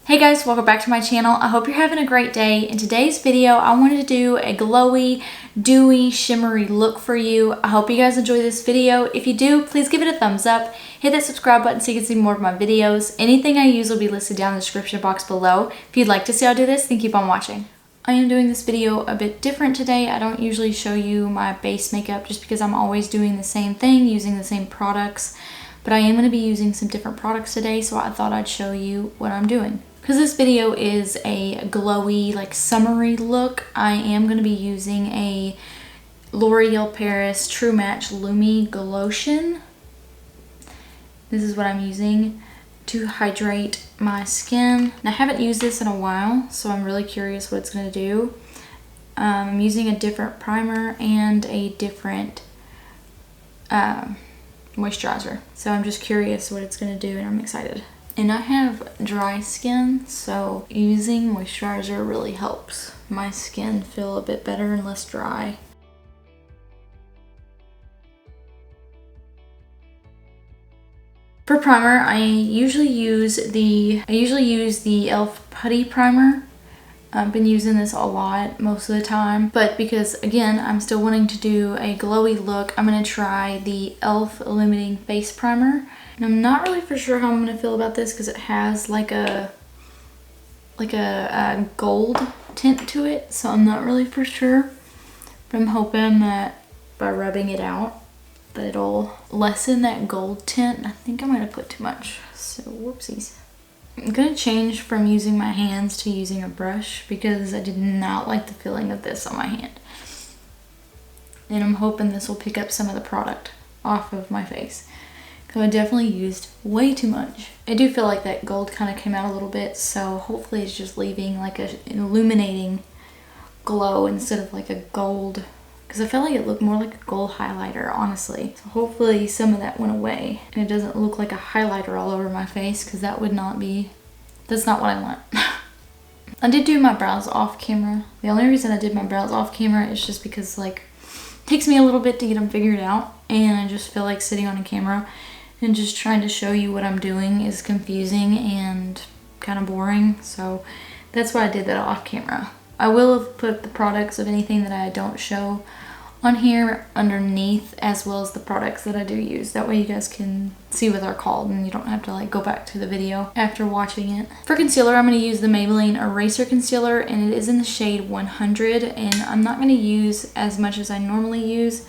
Hey guys, welcome back to my channel. I hope you're having a great day. In today's video, I wanted to do a glowy, dewy, shimmery look for you. I hope you guys enjoy this video. If you do, please give it a thumbs up. Hit that subscribe button so you can see more of my videos. Anything I use will be listed down in the description box below. If you'd like to see how I do this, then keep on watching. I am doing this video a bit different today. I don't usually show you my base makeup just because I'm always doing the same thing, using the same products. But I am going to be using some different products today, so I thought I'd show you what I'm doing. Because this video is a glowy, like summery look, I am going to be using a L'Oreal Paris True Match Lumi Glotion. This is what I'm using to hydrate my skin. And I haven't used this in a while, so I'm really curious what it's going to do. I'm using a different primer and a different moisturizer. So I'm just curious what it's going to do, and I'm excited. And I have dry skin, so using moisturizer really helps my skin feel a bit better and less dry. For primer, I usually use the e.l.f. Putty Primer. I've been using this a lot most of the time, but because again I'm still wanting to do a glowy look, I'm going to try the e.l.f. Illuminating Face Primer. And I'm not really for sure how I'm going to feel about this because it has like a gold tint to it, so I'm not really for sure. But I'm hoping that by rubbing it out that it'll lessen that gold tint. I think I might have put too much, so whoopsies. I'm going to change from using my hands to using a brush because I did not like the feeling of this on my hand. And I'm hoping this will pick up some of the product off of my face. Because I definitely used way too much. I do feel like that gold kind of came out a little bit, so hopefully it's just leaving like an illuminating glow instead of like a gold. Because I felt like it looked more like a gold highlighter, honestly. So hopefully some of that went away and it doesn't look like a highlighter all over my face, because that would not be, that's not what I want. I did do my brows off camera. The only reason I did my brows off camera is just because like it takes me a little bit to get them figured out, and I just feel like sitting on a camera and just trying to show you what I'm doing is confusing and kind of boring. So that's why I did that off camera. I will have put the products of anything that I don't show on here underneath, as well as the products that I do use. That way you guys can see what they're called and you don't have to like go back to the video after watching it. For concealer, I'm going to use the Maybelline Eraser Concealer, and it is in the shade 100, and I'm not going to use as much as I normally use.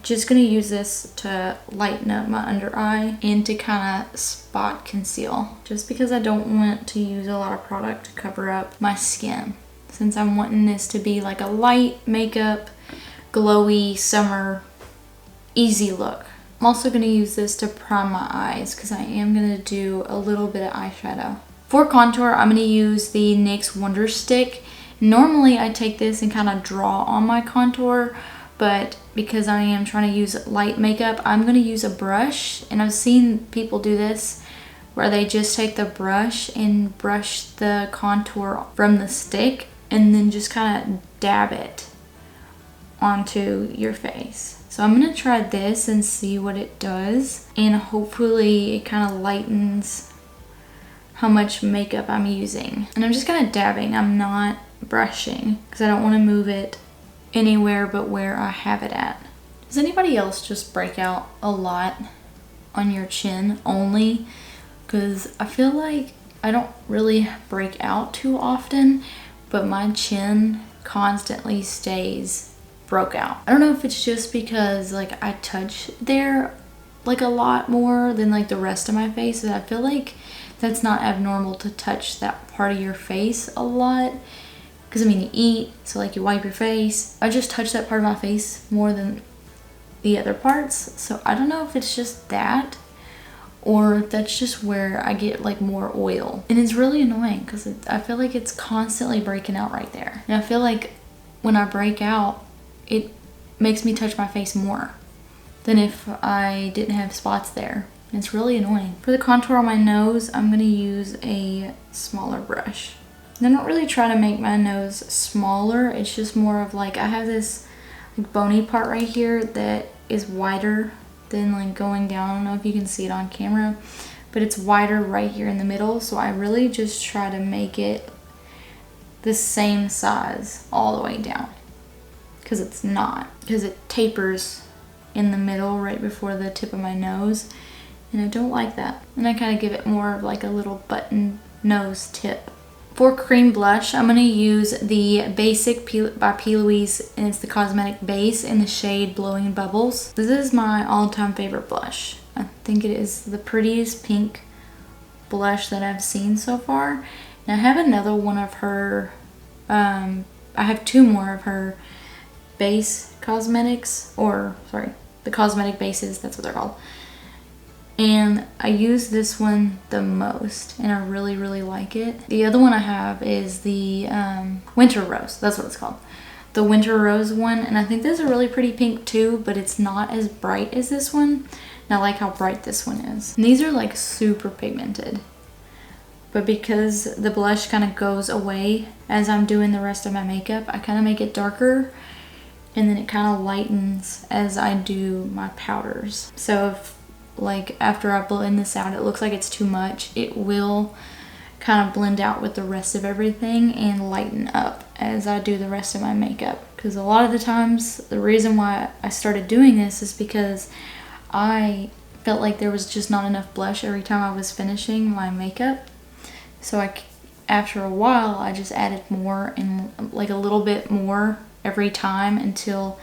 Just going to use this to lighten up my under eye and to kind of spot conceal, just because I don't want to use a lot of product to cover up my skin, since I'm wanting this to be like a light makeup, glowy, summer, easy look. I'm also going to use this to prime my eyes because I am going to do a little bit of eyeshadow. For contour, I'm going to use the NYX Wonderstick. Normally I take this and kind of draw on my contour, but because I am trying to use light makeup, I'm going to use a brush. And I've seen people do this where they just take the brush and brush the contour from the stick and then just kind of dab it onto your face. So I'm going to try this and see what it does, and hopefully it kind of lightens how much makeup I'm using. And I'm just kind of dabbing, I'm not brushing because I don't want to move it anywhere but where I have it at. Does anybody else just break out a lot on your chin only? Because I feel like I don't really break out too often, but my chin constantly stays broke out. I don't know if it's just because like I touch there like a lot more than like the rest of my face, but I feel like that's not abnormal to touch that part of your face a lot. Because I mean, you eat, so like you wipe your face. I just touch that part of my face more than the other parts. So I don't know if it's just that, or if that's just where I get like more oil. And it's really annoying because I feel like it's constantly breaking out right there. And I feel like when I break out, it makes me touch my face more than if I didn't have spots there. And it's really annoying. For the contour on my nose, I'm going to use a smaller brush. And I'm not really trying to make my nose smaller. It's just more of like, I have this like bony part right here that is wider than like going down. I don't know if you can see it on camera, but it's wider right here in the middle. So I really just try to make it the same size all the way down, because it's not, because it tapers in the middle right before the tip of my nose, and I don't like that. And I kind of give it more of like a little button nose tip. For cream blush, I'm going to use the Basic by PLouise, and it's the Cosmetic base in the shade Blowing Bubbles. This is my all-time favorite blush. I think it is the prettiest pink blush that I've seen so far. And I have another one of her, I have two more of her base cosmetics, or sorry, the cosmetic bases, that's what they're called. And I use this one the most, and I really, really like it. The other one I have is the Winter Rose, that's what it's called. The Winter Rose one, and I think this is a really pretty pink too, but it's not as bright as this one. And I like how bright this one is. And these are like super pigmented. But because the blush kind of goes away as I'm doing the rest of my makeup, I kind of make it darker, and then it kind of lightens as I do my powders. So if like after I blend this out, it looks like it's too much, it will kind of blend out with the rest of everything and lighten up as I do the rest of my makeup. Because a lot of the times, the reason why I started doing this is because I felt like there was just not enough blush every time I was finishing my makeup. So after a while, I just added more, and like a little bit more every time, until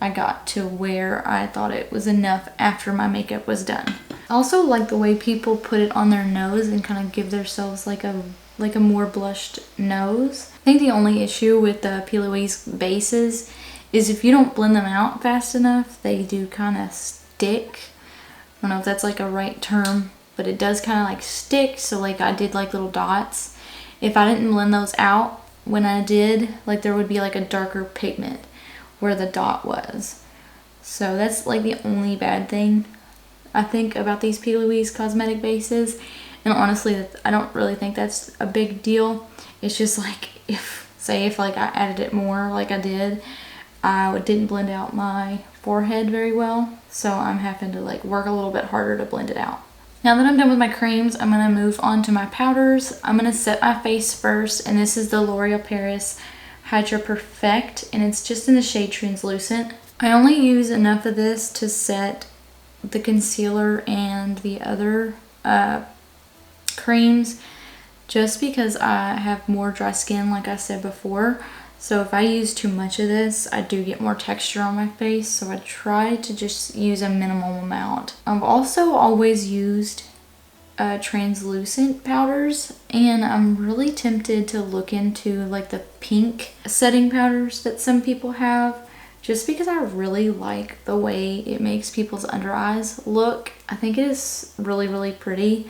I got to where I thought it was enough after my makeup was done. I also like the way people put it on their nose and kind of give themselves like a more blushed nose. I think the only issue with the PLouise bases is if you don't blend them out fast enough, they do kind of stick. I don't know if that's like a right term, but it does kind of like stick. So like I did like little dots. If I didn't blend those out when I did, like there would be like a darker pigment where the dot was. So that's like the only bad thing I think about these PLouise cosmetic bases. And honestly, I don't really think that's a big deal. It's just like if like I added it more like I did, I didn't blend out my forehead very well. So I'm having to like work a little bit harder to blend it out. Now that I'm done with my creams, I'm going to move on to my powders. I'm going to set my face first, and this is the L'Oreal Paris Hydra Perfect, and it's just in the shade Translucent. I only use enough of this to set the concealer and the other creams, just because I have more dry skin, like I said before. So if I use too much of this, I do get more texture on my face, so I try to just use a minimal amount. I've also always used translucent powders, and I'm really tempted to look into like the pink setting powders that some people have, just because I really like the way it makes people's under eyes look. I think it is really, really pretty,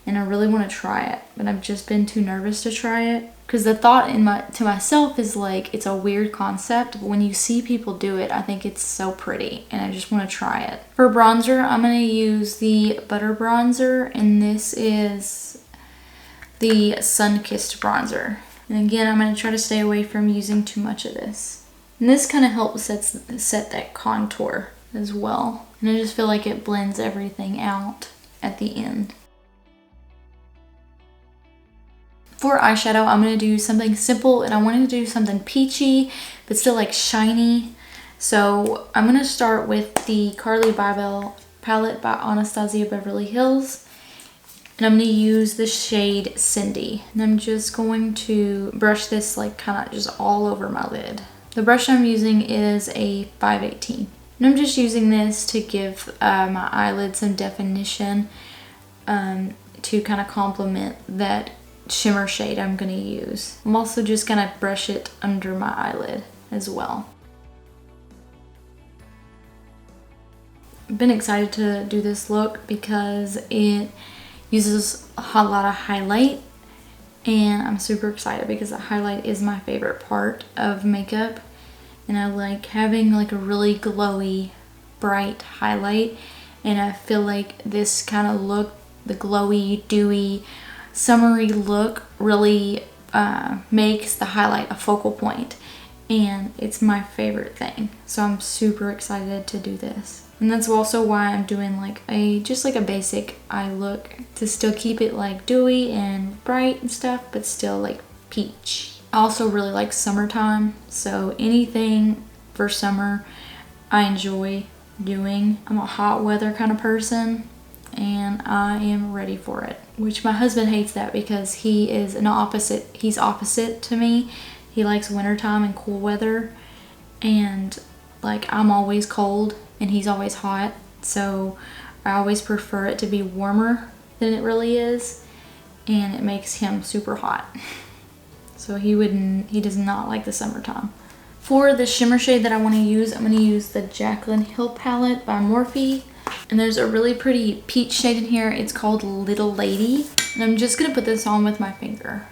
and I really want to try it, but I've just been too nervous to try it, because the thought to myself is like, it's a weird concept, but when you see people do it, I think it's so pretty, and I just want to try it. For bronzer, I'm going to use the Butter Bronzer, and this is the Sun-Kissed Bronzer. And again, I'm going to try to stay away from using too much of this. And this kind of helps set that contour as well. And I just feel like it blends everything out at the end. For eyeshadow, I'm going to do something simple, and I wanted to do something peachy but still like shiny. So I'm going to start with the Carli Bybel palette by Anastasia Beverly Hills, and I'm going to use the shade Cindy, and I'm just going to brush this like kind of just all over my lid. The brush I'm using is a 518, and I'm just using this to give my eyelid some definition, to kind of complement that shimmer shade I'm going to use. I'm also just going to brush it under my eyelid as well. I've been excited to do this look because it uses a lot of highlight, and I'm super excited because the highlight is my favorite part of makeup, and I like having like a really glowy, bright highlight, and I feel like this kind of look, the glowy, dewy, summery look, really makes the highlight a focal point, and it's my favorite thing. So I'm super excited to do this. And that's also why I'm doing like just like a basic eye look to still keep it like dewy and bright and stuff, but still like peach. I also really like summertime, so anything for summer I enjoy doing. I'm a hot weather kind of person and I am ready for it, which my husband hates that because he's opposite to me. He likes wintertime and cool weather, and like I'm always cold and he's always hot, so I always prefer it to be warmer than it really is, and it makes him super hot. So he does not like the summertime. For the shimmer shade that I want to use, I'm going to use the Jaclyn Hill palette by Morphe. And there's a really pretty peach shade in here. It's called Little Lady. And I'm just going to put this on with my finger.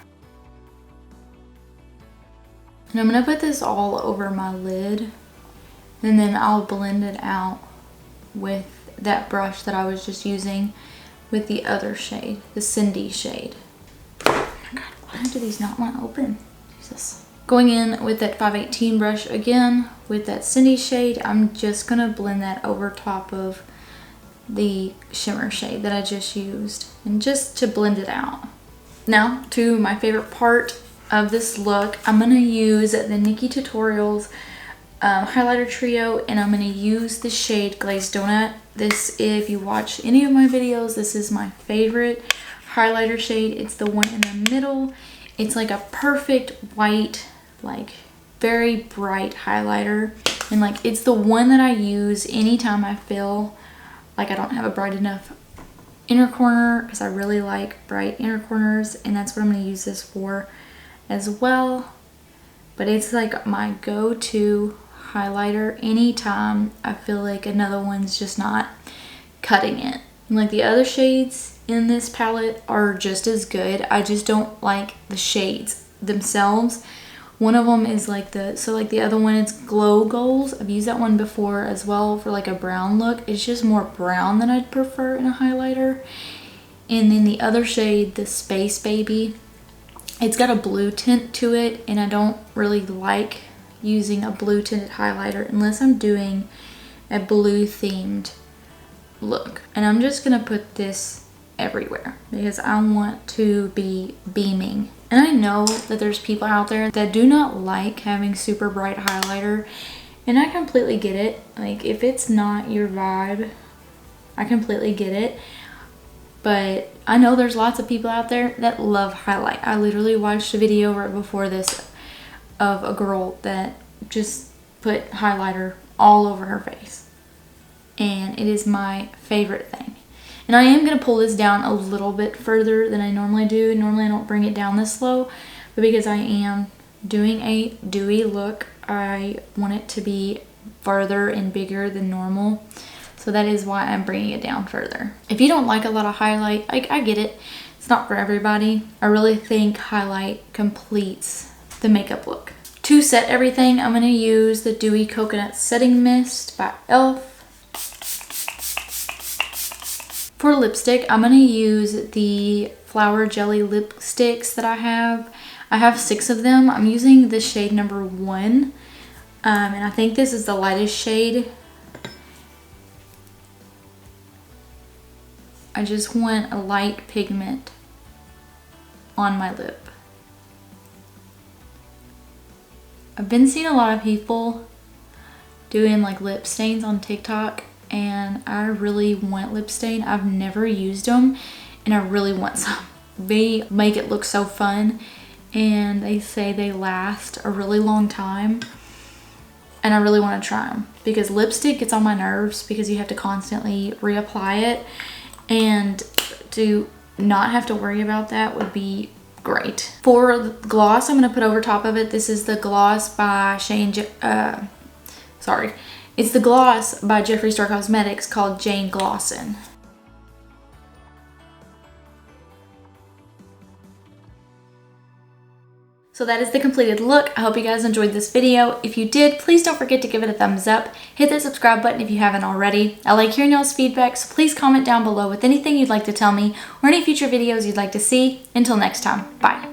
And I'm going to put this all over my lid. And then I'll blend it out with that brush that I was just using with the other shade, the Cindy shade. Oh my God, why do these not want to open? Jesus. Going in with that 518 brush again with that Cindy shade, I'm just going to blend that over top of the shimmer shade that I just used, and just to blend it out. Now to my favorite part of this look, I'm going to use the Nikki Tutorials highlighter trio, and I'm going to use the shade Glazed Donut. This, if you watch any of my videos, this is my favorite highlighter shade. It's the one in the middle. It's like a perfect white, like very bright highlighter, and like it's the one that I use anytime I feel like I don't have a bright enough inner corner, because I really like bright inner corners, and that's what I'm going to use this for as well. But it's like my go-to highlighter anytime I feel like another one's just not cutting it. And like the other shades in this palette are just as good. I just don't like the shades themselves. One of them is like the other one is Glow Goals. I've used that one before as well for like a brown look. It's just more brown than I'd prefer in a highlighter. And then the other shade, the Space Baby, it's got a blue tint to it, and I don't really like using a blue tinted highlighter unless I'm doing a blue themed look. And I'm just gonna put this everywhere because I want to be beaming. And I know that there's people out there that do not like having super bright highlighter, and I completely get it. Like if it's not your vibe, I completely get it. But I know there's lots of people out there that love highlight. I literally watched a video right before this of a girl that just put highlighter all over her face, and it is my favorite thing. And I am going to pull this down a little bit further than I normally do. Normally I don't bring it down this low, but because I am doing a dewy look, I want it to be farther and bigger than normal. So that is why I'm bringing it down further. If you don't like a lot of highlight, I get it. It's not for everybody. I really think highlight completes the makeup look. To set everything, I'm going to use the Dewy Coconut Setting Mist by e.l.f. For lipstick, I'm going to use the Flower Jelly lipsticks that I have. I have 6 of them. I'm using the shade number 1. And I think this is the lightest shade. I just want a light pigment on my lip. I've been seeing a lot of people doing like lip stains on TikTok, and I really want lip stain. I've never used them, and I really want some. They make it look so fun, and they say they last a really long time, and I really want to try them because lipstick gets on my nerves because you have to constantly reapply it, and to not have to worry about that would be great. For the gloss I'm going to put over top of it, this is the gloss by it's the gloss by Jeffree Star Cosmetics called Jane Glossin. So that is the completed look. I hope you guys enjoyed this video. If you did, please don't forget to give it a thumbs up. Hit that subscribe button if you haven't already. I like hearing y'all's feedback, so please comment down below with anything you'd like to tell me or any future videos you'd like to see. Until next time, bye.